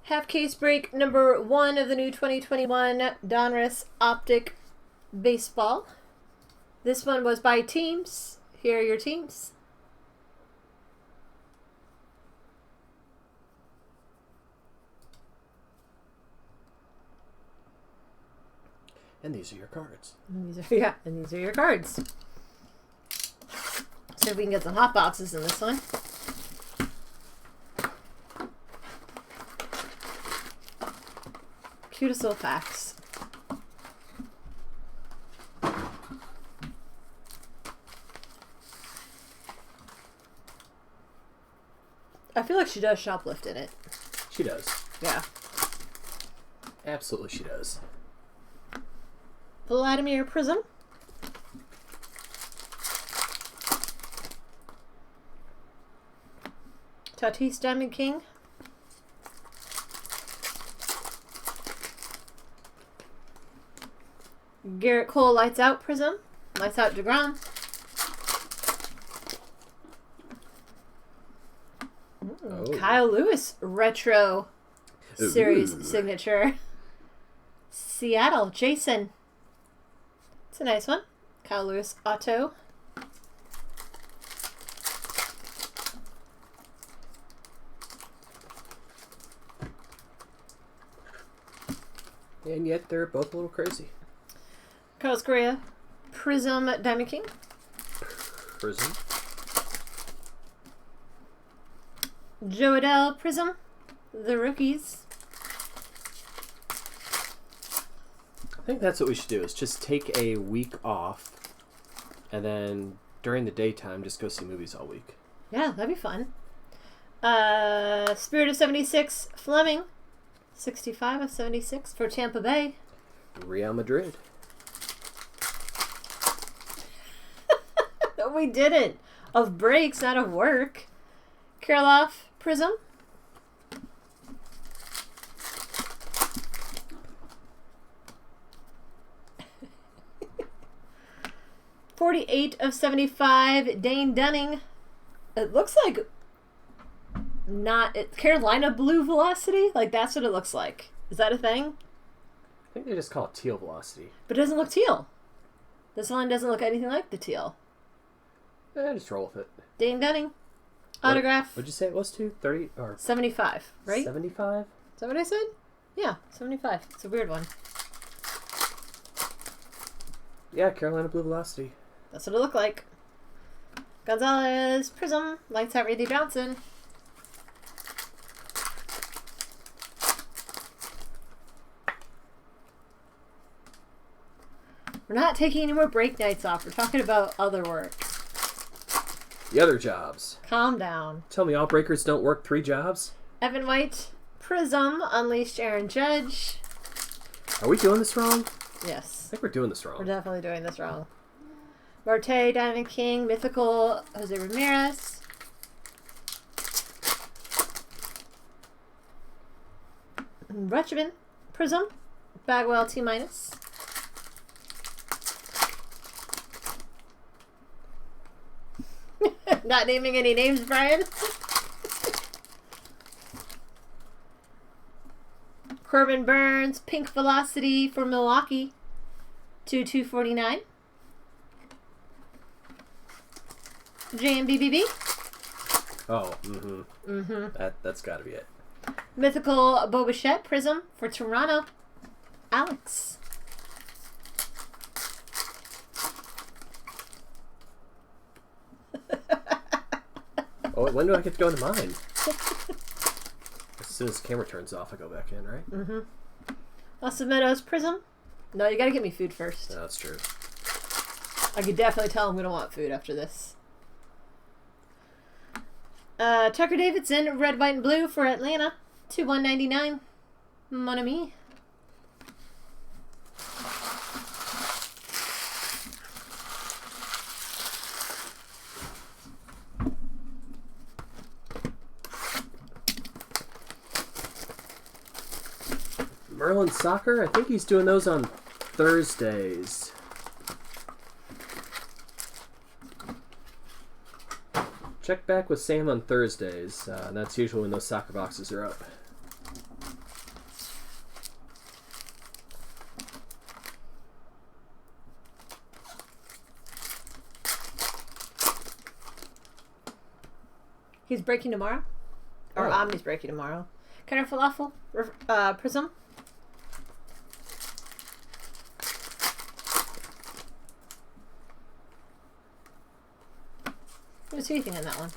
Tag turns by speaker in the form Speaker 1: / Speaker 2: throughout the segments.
Speaker 1: Half case break number 1 of the new 2021 Donruss Optic Baseball. This one was by teams. Here are your teams.
Speaker 2: And these are your cards.
Speaker 1: And these are your cards. See if we can get some hot boxes in this one. Cutest little facts. I feel like she does shoplift in it.
Speaker 2: She does.
Speaker 1: Yeah.
Speaker 2: Absolutely she does.
Speaker 1: Vladimir Prism. Tatis Diamond King. Garrett Cole Lights Out Prism. Lights Out DeGrom.
Speaker 2: Oh.
Speaker 1: Kyle Lewis Retro Series
Speaker 2: Ooh.
Speaker 1: Signature. Seattle Jason. It's a nice one. Kyle Lewis Auto.
Speaker 2: And yet they're both a little crazy.
Speaker 1: Carlos Correa Prism Diamond King.
Speaker 2: Prism.
Speaker 1: Joe Adell Prism. The Rookies.
Speaker 2: I think that's what we should do, is just take a week off and then during the daytime just go see movies all week.
Speaker 1: Yeah, that'd be fun. Spirit of 76 Fleming. 65 of 76 for Tampa Bay.
Speaker 2: Real Madrid.
Speaker 1: We didn't. Of breaks, not of work. Kirilloff Prism. $48 of 75, Dane Dunning. It looks like Carolina Blue Velocity. Like, that's what it looks like. Is that a thing?
Speaker 2: I think they just call it teal velocity.
Speaker 1: But it doesn't look teal. This line doesn't look anything like the teal.
Speaker 2: Just roll with it.
Speaker 1: Dane Dunning. Autograph.
Speaker 2: What'd you say it was to? 30 or
Speaker 1: 75, right?
Speaker 2: 75?
Speaker 1: Is that what I said? Yeah, 75. It's a weird one.
Speaker 2: Yeah, Carolina Blue Velocity.
Speaker 1: That's what it looked like. Gonzalez Prism. Lights Out Randy Johnson. We're not taking any more break nights off. We're talking about other work.
Speaker 2: The other jobs.
Speaker 1: Calm down.
Speaker 2: Tell me all breakers don't work 3 jobs?
Speaker 1: Evan White Prism. Unleashed Aaron Judge.
Speaker 2: Are we doing this wrong?
Speaker 1: Yes.
Speaker 2: I think we're doing this wrong.
Speaker 1: We're definitely doing this wrong. Marte, Diamond King, Mythical, Jose Ramirez. Rutschman, Prism, Bagwell T-. Not naming any names, Brian. Corbin Burns, Pink Velocity for Milwaukee, 2/249. JMBBB.
Speaker 2: Oh, That's got to be it.
Speaker 1: Mythical Bobichette Prism for Toronto. Alex.
Speaker 2: Oh, when do I get to go into mine? As soon as the camera turns off, I go back in, right?
Speaker 1: Austin Meadows Prism. No, you gotta get me food first.
Speaker 2: No, that's true.
Speaker 1: I could definitely tell I'm gonna want food after this. Tucker Davidson, Red, White, and Blue for Atlanta. 2/199. Mon ami.
Speaker 2: Merlin Soccer, I think he's doing those on Thursdays. Check back with Sam on Thursdays. That's usually when those soccer boxes are up.
Speaker 1: He's breaking tomorrow. Or Omni's breaking tomorrow. Kind of falafel. Prism. What's anything in that one?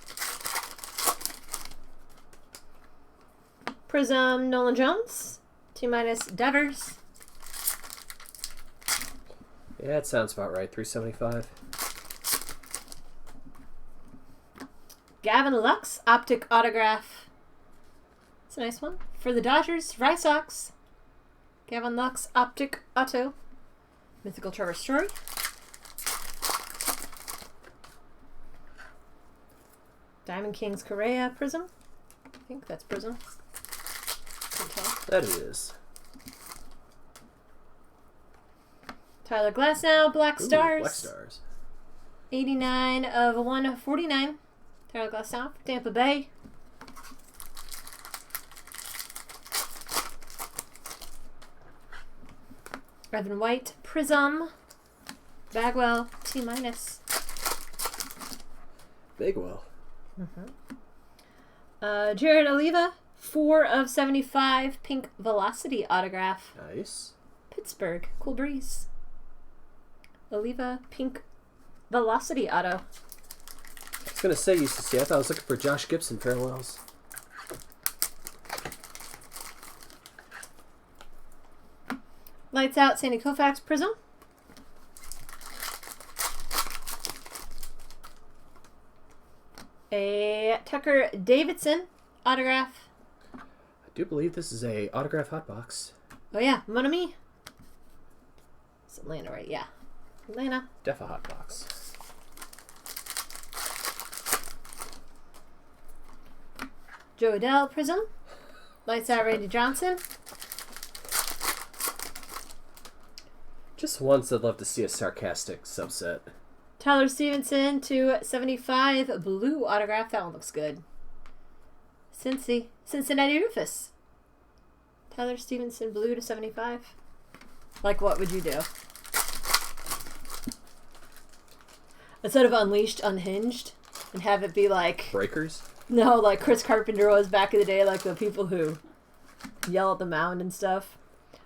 Speaker 1: Prism Nolan Jones. T- Devers.
Speaker 2: Yeah, it sounds about right. 375.
Speaker 1: Gavin Lux, Optic autograph. It's a nice one. For the Dodgers, Red Sox. Gavin Lux, Optic auto. Mythical Trevor Story. Diamond Kings Correa Prism. I think that's Prism. Can't tell.
Speaker 2: That it is.
Speaker 1: Tyler Glasnow, Black Stars.
Speaker 2: Black Stars.
Speaker 1: 89 of 149. Tyler Glasnow, Tampa Bay. Evan White, Prism. Bagwell, T-.
Speaker 2: Bagwell.
Speaker 1: Jared Oliva, 4 of 75. Pink Velocity autograph.
Speaker 2: Nice.
Speaker 1: Pittsburgh, Cool Breeze. Oliva, Pink Velocity auto.
Speaker 2: I was going to say UCC. I thought I was looking for Josh Gibson parallels.
Speaker 1: Lights Out, Sandy Koufax Prism. A Tucker Davidson autograph.
Speaker 2: I do believe this is a autograph hot box.
Speaker 1: Oh yeah, Mon Ami. It's Atlanta, right? Yeah. Atlanta.
Speaker 2: Def a hot box.
Speaker 1: Joe Adele Prism. Lights Out, Randy Johnson.
Speaker 2: Just once I'd love to see a sarcastic subset.
Speaker 1: Tyler Stevenson to 75 blue autograph. That one looks good. Cincinnati Rufus. Tyler Stevenson blue to 75. Like, what would you do? Instead of Unleashed, Unhinged, and have it be like...
Speaker 2: Breakers?
Speaker 1: No, like Chris Carpenter was back in the day, like the people who yell at the mound and stuff.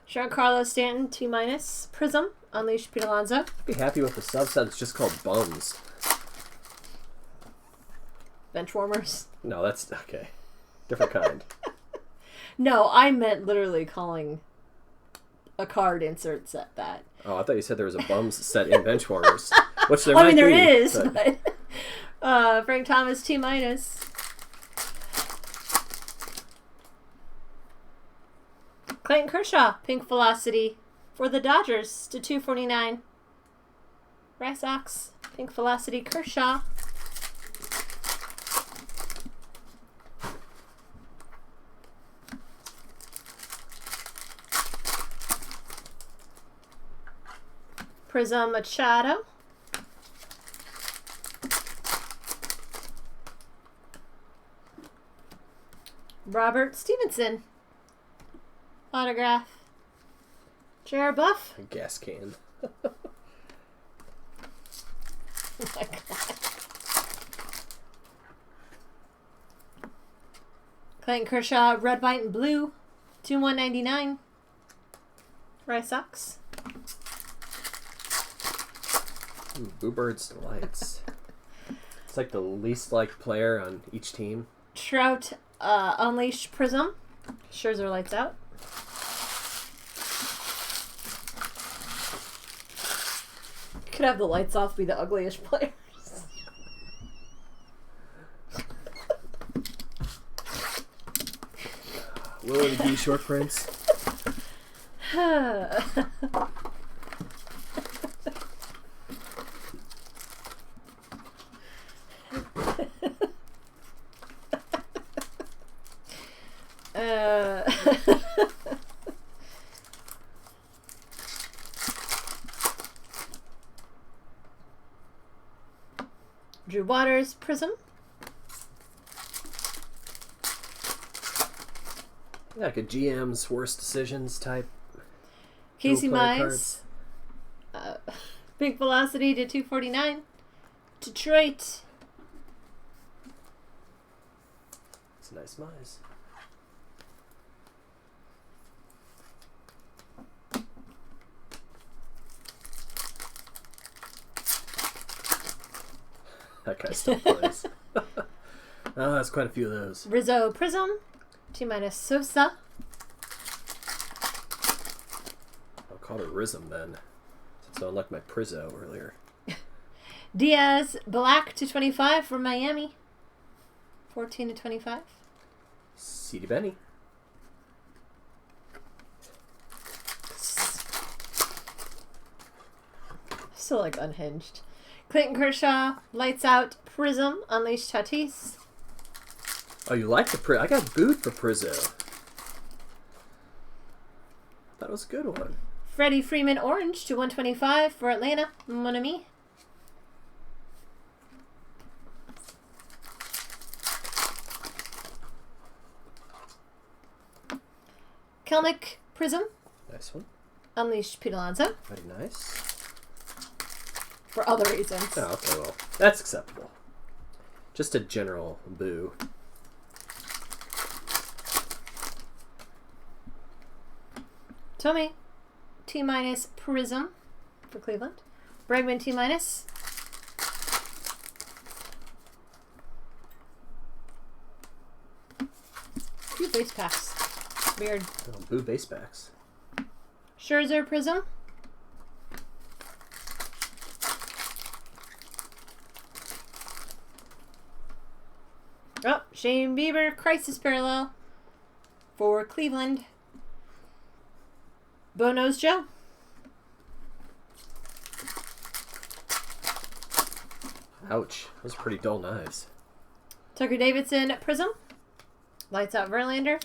Speaker 1: Giancarlo Stanton, T-. Prism, Unleashed, Pete Alonso.
Speaker 2: I'd be happy with the subset that's just called Bums.
Speaker 1: Bench warmers.
Speaker 2: No, that's... Okay. Different kind.
Speaker 1: No, I meant literally calling a card insert set that.
Speaker 2: Oh, I thought you said there was a Bums set in Benchwarmers. Which there
Speaker 1: I
Speaker 2: might
Speaker 1: mean, there
Speaker 2: be,
Speaker 1: is, but Frank Thomas, T-. Clayton Kershaw, Pink Velocity for the Dodgers to 249. Red Sox, Pink Velocity Kershaw. Prism Machado. Robert Stevenson. Autograph. J.R. Buff.
Speaker 2: A gas can.
Speaker 1: Oh my god. Clayton Kershaw, red, white, and blue. 2/199. Red Sox.
Speaker 2: Ooh, Boo Bird's Delights. It's like the least liked player on each team.
Speaker 1: Trout, Unleashed Prism. Scherzer Lights Out. Could have the lights off, be the ugliest players.
Speaker 2: Willie D. Short Prince.
Speaker 1: Drew Waters, Prism.
Speaker 2: Like a GM's worst decisions type.
Speaker 1: Casey
Speaker 2: dual player
Speaker 1: Mize. Big Velocity to 249. Detroit.
Speaker 2: It's a nice mize. That guy still plays. Oh, that's quite a few of those.
Speaker 1: Rizzo Prism. T- Sosa.
Speaker 2: I'll call her Rism then. So unlike my Prizzo earlier.
Speaker 1: Diaz Black /25 from Miami. 14/25.
Speaker 2: C.D. Benny.
Speaker 1: Still like unhinged. Clayton Kershaw, Lights Out, Prism, Unleashed Tatis.
Speaker 2: Oh, you like the Prizzo? I got booed for Prizzo. That was a good one.
Speaker 1: Freddie Freeman, Orange /125 for Atlanta, Mon Ami. Kelnick Prism,
Speaker 2: Nice one.
Speaker 1: Unleashed Pete Alonso.
Speaker 2: Very nice.
Speaker 1: For other reasons.
Speaker 2: Oh, okay, well, that's acceptable. Just a general boo.
Speaker 1: Tommy, T- Prism for Cleveland. Bregman T-. Few base packs. Weird.
Speaker 2: Oh, boo base backs.
Speaker 1: Scherzer Prism. Oh, Shane Bieber Crisis Parallel for Cleveland. Bono's Joe.
Speaker 2: Ouch. Those are pretty dull knives.
Speaker 1: Tucker Davidson Prism. Lights Out Verlander.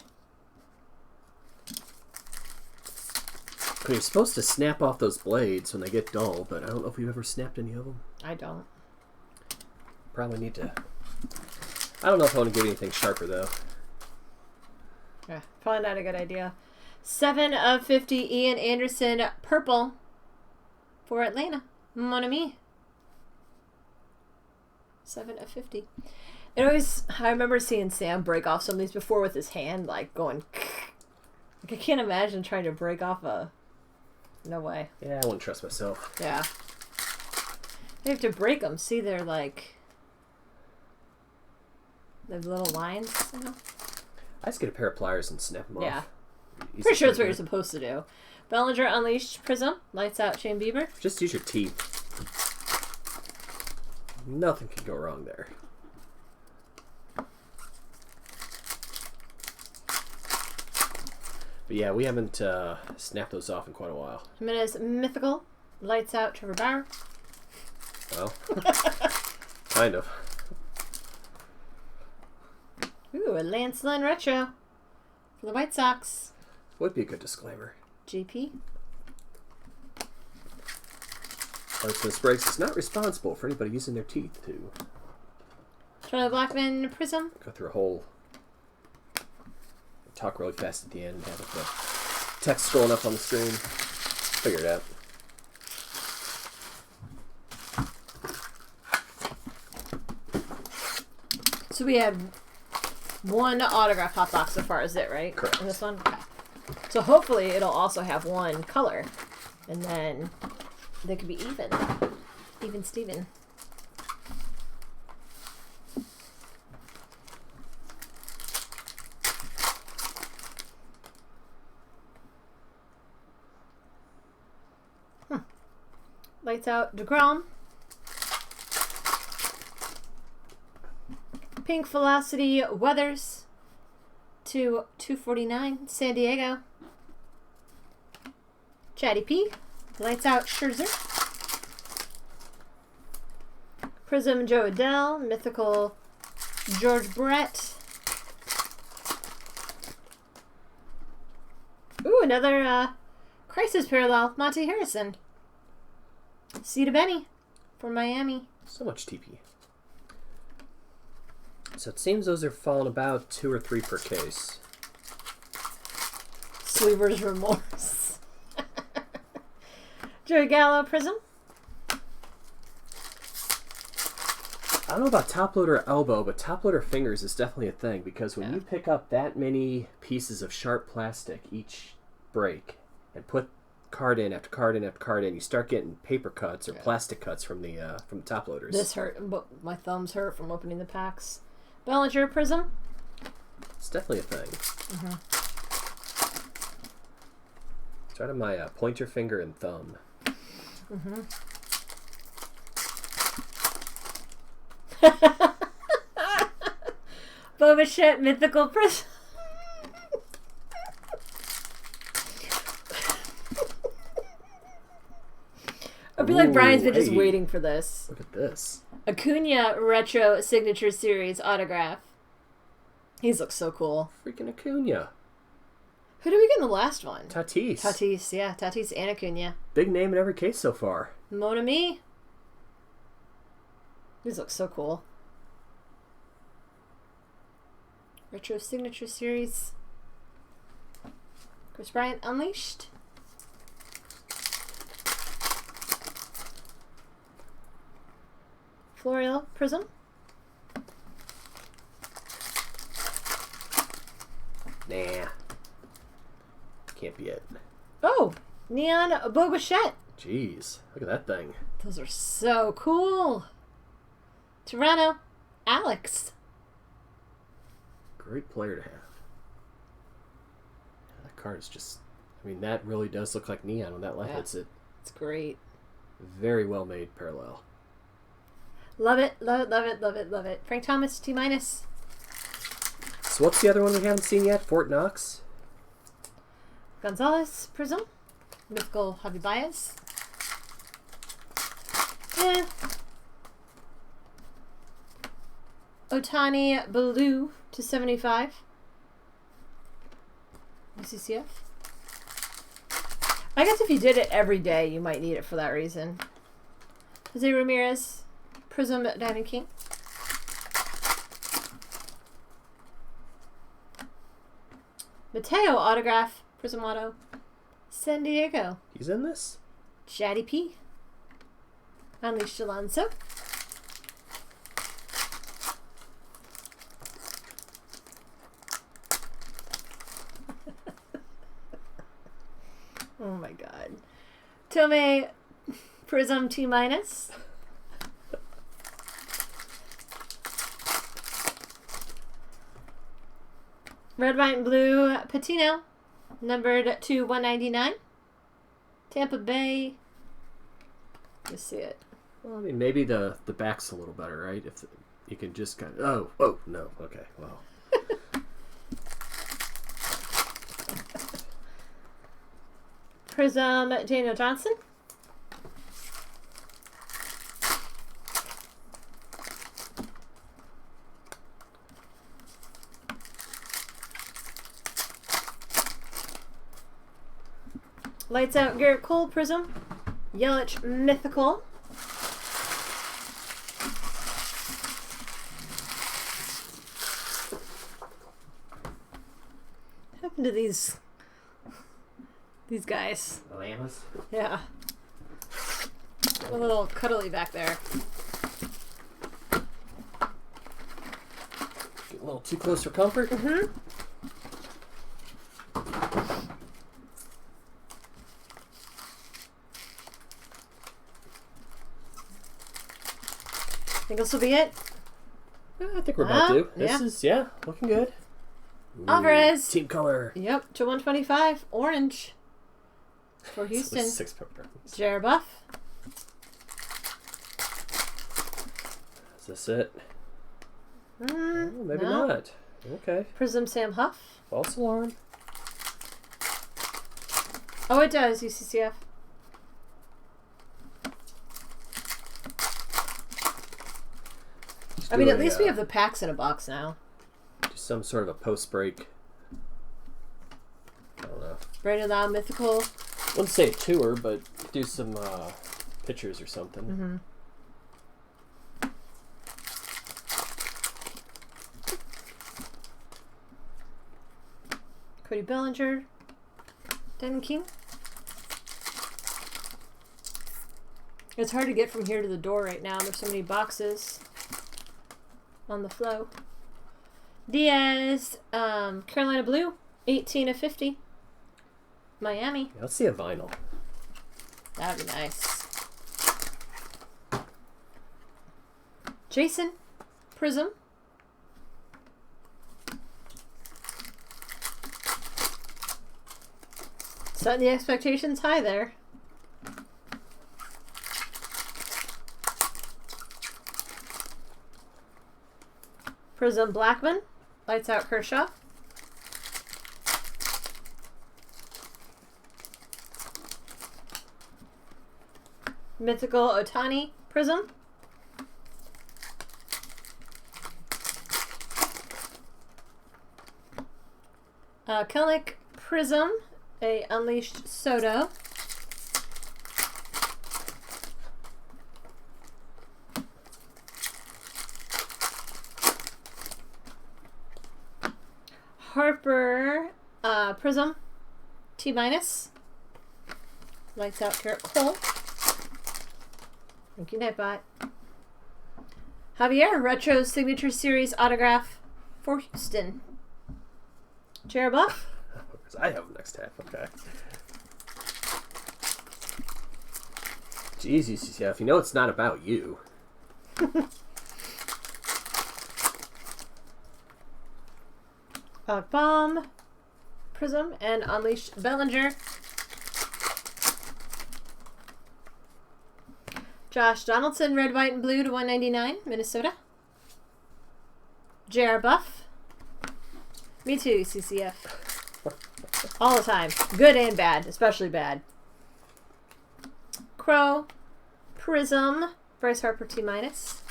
Speaker 2: You're supposed to snap off those blades when they get dull, but I don't know if you've ever snapped any of them.
Speaker 1: I don't.
Speaker 2: Probably need to. I don't know if I want to get anything sharper, though.
Speaker 1: Yeah, probably not a good idea. 7/50 Ian Anderson Purple for Atlanta. Mon Ami. 7/50. It always, I remember seeing Sam break off some of these before with his hand, like going. Like, I can't imagine trying to break off a. No way.
Speaker 2: Yeah, I wouldn't trust myself.
Speaker 1: Yeah. They have to break them. See, they're like. The little lines, you know?
Speaker 2: I just get a pair of pliers and snap them
Speaker 1: Yeah.
Speaker 2: off. Easy
Speaker 1: Pretty sure that's what
Speaker 2: trigger.
Speaker 1: you're supposed to do. Bellinger Unleashed Prism. Lights Out Shane Bieber.
Speaker 2: Just use your teeth. Nothing can go wrong there. But yeah, we haven't snapped those off in quite a while.
Speaker 1: Jimenez Mythical. Lights Out Trevor Bauer.
Speaker 2: Well, kind of.
Speaker 1: Ooh, a Lance Lynn Retro for the White Sox.
Speaker 2: Would be a good disclaimer.
Speaker 1: JP.
Speaker 2: Cardsmiths Breaks is not responsible for anybody using their teeth to
Speaker 1: Charlie Blackman Prism.
Speaker 2: go through a whole talk really fast at the end and have the text scrolling up on the screen. Figure it out.
Speaker 1: So we had one autograph hot box so far, is it, right?
Speaker 2: Correct.
Speaker 1: In this one? Okay. So hopefully it'll also have one color. And then they could be even. Even Steven. Lights Out DeGrom. Pink Velocity Weathers to 249 San Diego. Chatty P. Lights Out Scherzer. Prism Joe Adele. Mythical George Brett. Ooh, another Crisis Parallel. Monty Harrison. C to Benny for Miami.
Speaker 2: So much TP. So it seems those are falling about 2 or 3 per case.
Speaker 1: Sleeper's Remorse. Joey Gallo Prism.
Speaker 2: I don't know about top loader elbow, but top loader fingers is definitely a thing because when you pick up that many pieces of sharp plastic each break and put card in after card in after card in, you start getting paper cuts or plastic cuts from the top loaders.
Speaker 1: This hurt, but my thumbs hurt from opening the packs. Bellinger Prism.
Speaker 2: It's definitely a thing. Start on my pointer finger and thumb.
Speaker 1: Boba Fett Mythical Prism. I feel like Brian's been just waiting for this.
Speaker 2: Look at this.
Speaker 1: Acuna Retro Signature Series autograph. These look so cool.
Speaker 2: Freaking Acuna.
Speaker 1: Who did we get in the last one?
Speaker 2: Tatis.
Speaker 1: Tatis, yeah. Tatis and Acuna.
Speaker 2: Big name in every case so far.
Speaker 1: Mon ami. These look so cool. Retro Signature Series. Chris Bryant Unleashed. Florial Prism.
Speaker 2: Nah. Can't be it.
Speaker 1: Oh! Neon Boba Fett.
Speaker 2: Jeez. Look at that thing.
Speaker 1: Those are so cool. Toronto Alex.
Speaker 2: Great player to have. That card is just... I mean, that really does look like neon when that light hits it.
Speaker 1: It's great.
Speaker 2: Very well made parallel.
Speaker 1: Love it, love it, love it, love it, love it. Frank Thomas, T-.
Speaker 2: So what's the other one we haven't seen yet? Fort Knox?
Speaker 1: Gonzalez Prism. Mythical Javi Baez. And Otani Blue /75. UCCF. I guess if you did it every day, you might need it for that reason. Jose Ramirez Prism Diamond King. Mateo autograph Prism Auto. San Diego.
Speaker 2: He's in this?
Speaker 1: Chatty P. Unleashed Alonso. Oh my god. Tomei Prism T-. Red, white, and blue Patino. Numbered /199. Tampa Bay. Let's see it.
Speaker 2: Well, I mean, maybe the back's a little better, right? If you can just kind of... Oh, no. Okay, well...
Speaker 1: Prism Daniel Johnson. Lights Out Garrett Cole Prism. Yelich Mythical. What happened to these guys?
Speaker 2: The llamas?
Speaker 1: Yeah. A little cuddly back there.
Speaker 2: Get a little too close for comfort.
Speaker 1: Mm-hmm. Think this will be it?
Speaker 2: Yeah, I think we're about to. This
Speaker 1: yeah.
Speaker 2: is, looking good. Ooh,
Speaker 1: Alvarez.
Speaker 2: Team color.
Speaker 1: Yep, /125. Orange. For Houston.
Speaker 2: 6 pepper.
Speaker 1: Jared Buff.
Speaker 2: Is this it? Oh, maybe
Speaker 1: no.
Speaker 2: not. Okay.
Speaker 1: Prism Sam Huff.
Speaker 2: False alarm.
Speaker 1: Oh, it does, UCCF. I mean, at least we have the packs in a box now.
Speaker 2: Just some sort of a post-break. I don't know.
Speaker 1: Brandon Lau Mythical.
Speaker 2: Wouldn't say a tour, but do some pictures or something.
Speaker 1: Mm-hmm. Cody Bellinger. Diamond King. It's hard to get from here to the door right now. There's so many boxes. on the flow. Diaz, Carolina Blue, 18 of 50. Miami.
Speaker 2: Yeah, let's see a vinyl.
Speaker 1: That would be nice. Jason, Prism. Setting the expectations high there. Prism Blackman. Lights out Kershaw. Mythical Otani Prism. Kelnick Prism, a Unleashed Soto. Harper Prism, T-. Lights out Garrett Cole. Thank you, Nightbot. Javier, Retro Signature Series autograph for Houston. Cherubuff.
Speaker 2: I have next half, okay. Jeez, UCCF, you know it's not about you.
Speaker 1: Bomb, Prism, and Unleashed Bellinger. Josh Donaldson, red, white, and blue to 199, Minnesota. J.R. Buff. Me too, CCF. All the time. Good and bad, especially bad. Crow, Prism, Bryce Harper, T-.
Speaker 2: It's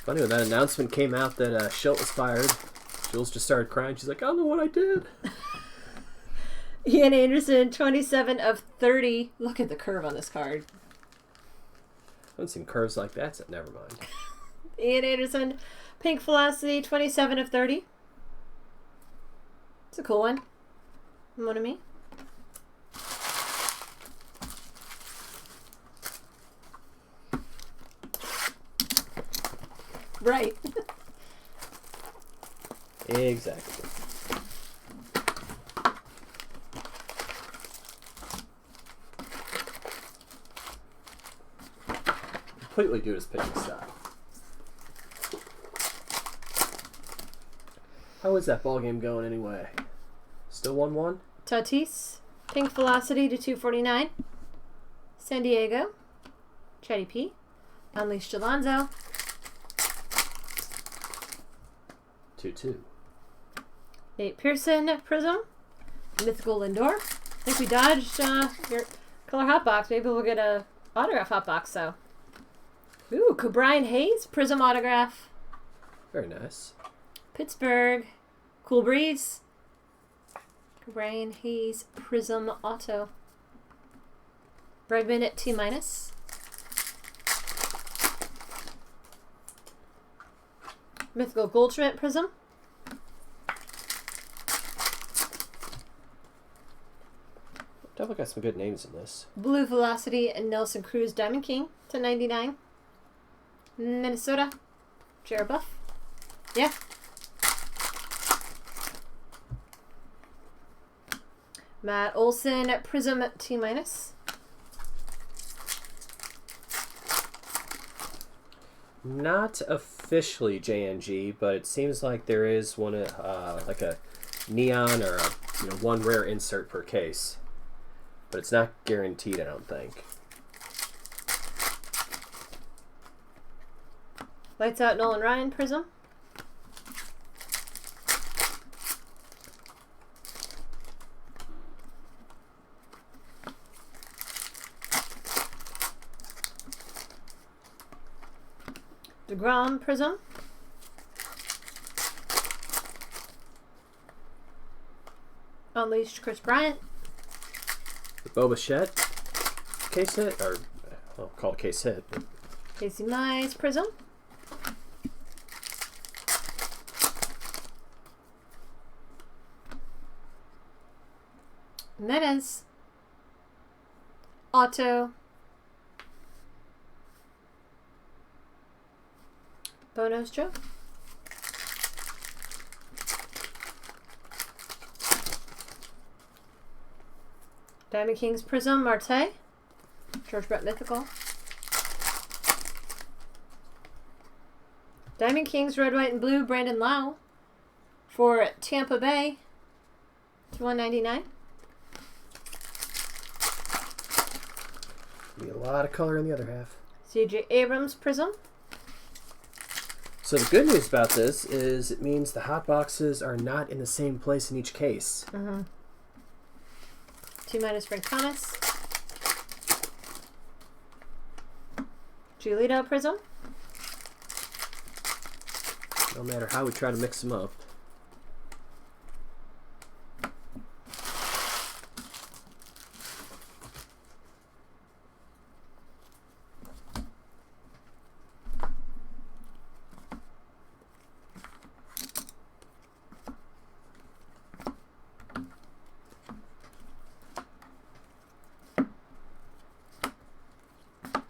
Speaker 2: funny when that announcement came out that Schilt was fired. Jules just started crying. She's like, I don't know what I did.
Speaker 1: Ian Anderson, 27 of 30. Look at the curve on this card.
Speaker 2: I haven't seen curves like that, so never mind.
Speaker 1: Ian Anderson, Pink Velocity, 27 of 30. It's a cool one. One of me. Right.
Speaker 2: Exactly. Completely do his pitching style. How is that ball game going anyway? Still 1-1?
Speaker 1: Tatis, Pink Velocity to 249. San Diego, Chatty P, Unleashed Alonzo.
Speaker 2: 2-2.
Speaker 1: Nate Pearson, Prism, Mythical Lindor. I think we dodged your color hot box. Maybe we'll get a autograph hot box, though. Ooh, Brian Hayes, Prism autograph.
Speaker 2: Very nice.
Speaker 1: Pittsburgh, Cool Breeze. Brian Hayes, Prism auto. Bregman at T-. Mythical Goldschmidt Prism.
Speaker 2: Definitely got some good names in this.
Speaker 1: Blue Velocity and Nelson Cruz Diamond King to 99. Minnesota. Jared Buff. Yeah. Matt Olson Prism T-.
Speaker 2: Not officially JNG, but it seems like there is one, like a neon or a, one rare insert per case. But it's not guaranteed, I don't think.
Speaker 1: Lights out Nolan Ryan Prism. DeGrom Prism. Unleashed Chris Bryant.
Speaker 2: The Boba Fett case hit, or I'll call it case hit.
Speaker 1: Casey Mize Prism. Menace. Auto. Bonos Joe. Diamond Kings Prism Marte. George Brett Mythical. Diamond Kings Red, White, and Blue Brandon Lau for Tampa Bay to $1.99.
Speaker 2: Be a lot of color in the other half.
Speaker 1: C.J. Abrams Prism.
Speaker 2: So the good news about this is it means the hot boxes are not in the same place in each case.
Speaker 1: 2- Frank Thomas. Giolito Prism.
Speaker 2: No matter how we try to mix them up.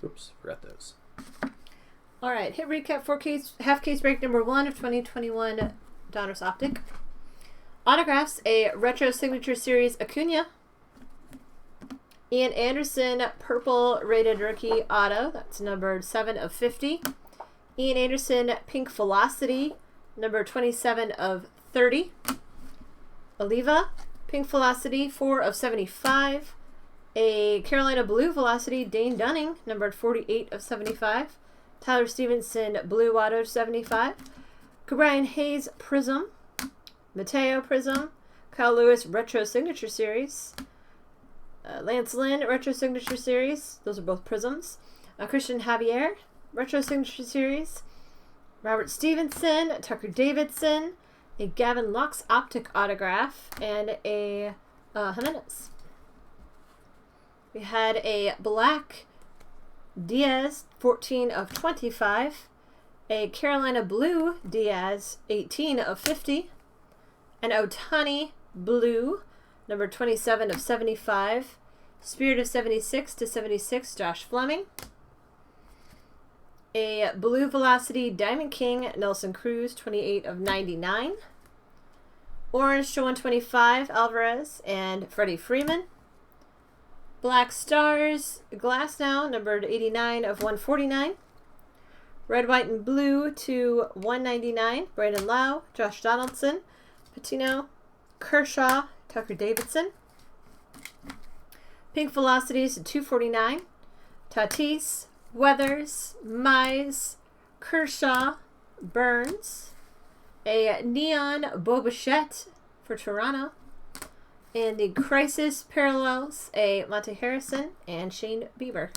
Speaker 2: Oops, forgot those.
Speaker 1: All right, hit recap 4-case, half case break number 1 of 2021 Donruss Optic. Autographs, a retro signature series Acuna. Ian Anderson purple rated rookie auto, that's numbered 7 of 50. Ian Anderson pink velocity, number 27 of 30. Oliva pink velocity, 4 of 75. A Carolina blue velocity, Dane Dunning, numbered 48 of 75. Tyler Stevenson blue auto 75. Cabrian Hayes Prism. Mateo Prism. Kyle Lewis Retro Signature Series. Lance Lynn Retro Signature Series. Those are both Prisms. Christian Javier Retro Signature Series. Robert Stevenson. Tucker Davidson. A Gavin Lux Optic autograph. And a Jimenez. We had a black Diaz, 14 of 25. A Carolina blue Diaz, 18 of 50. An Ohtani blue, number 27 of 75. Spirit of 76 to 76, Josh Fleming. A blue velocity Diamond King, Nelson Cruz, 28 of 99. Orange to 125, Alvarez and Freddie Freeman. Black Stars, Glass now, numbered 89 of 149. Red, White, and Blue to 199, Brandon Lau, Josh Donaldson, Patino, Kershaw, Tucker Davidson. Pink Velocities to 249, Tatis, Weathers, Mize, Kershaw, Burns. A Neon Bobichette for Toronto. And the Crisis Parallels, a Monte Harrison and Shane Bieber.